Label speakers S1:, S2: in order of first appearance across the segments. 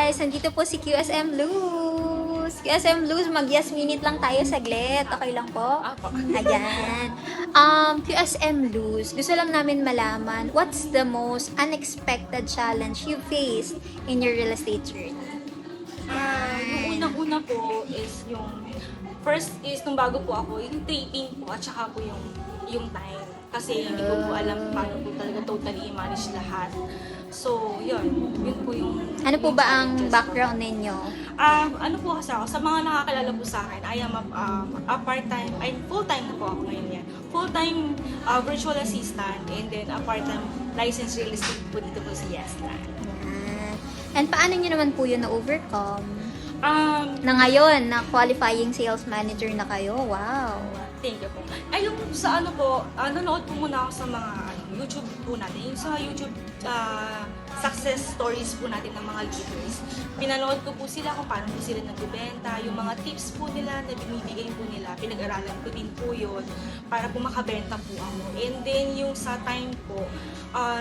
S1: guys! Nandito po si QSM Luz. QSM Luz, mag-yes minute lang tayo saglit. Okay lang po?
S2: Apo.
S1: Ayan. QSM Luz, gusto lang namin malaman, what's the most unexpected challenge you faced in your real estate journey?
S2: Yung unang-una po is yung first is nung bago po ako, yung taping po at saka po yung time. Kasi hindi ko po alam paano po talaga totally i-manage lahat. So, yun po yung...
S1: Ano po
S2: yung
S1: ba ang
S2: challenges
S1: background ninyo?
S2: Ano po kasi ako, sa mga nakakilala po sa akin, I am a part-time, ay full-time na po ako ngayon yan. Full-time virtual assistant and then a part-time licensed real estate po dito po sa Yesland.
S1: Ayan. And paano nyo naman po yun na-overcome?
S2: Um,
S1: Na ngayon, na qualifying sales manager na kayo? Wow!
S2: Thank you po. Ay, yung sa ano po, nanonood po muna ako sa mga YouTube po natin. Yung sa YouTube success stories po natin ng mga leaders. Pinanood ko po sila kung paano po sila nagbibenta, yung mga tips po nila na binibigay po nila. Pinag-aralan ko din po yun para po makabenta po ako. And then yung sa time po,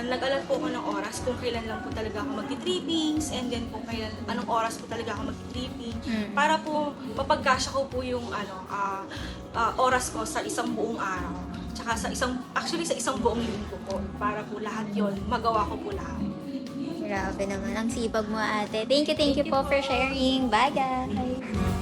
S2: nag-alat po ako ng oras kung kailan lang po talaga ako magti-trippings and then kung kailan, anong oras po talaga ako magti-tripping para po mapagkasya ko po yung oras ko sa isang buong araw. Tsaka sa isang buong linggo po para po lahat yon magawa ko po lahat.
S1: Grabe naman. Ang sipag mo, ate. Thank you po for sharing. Bye, guys!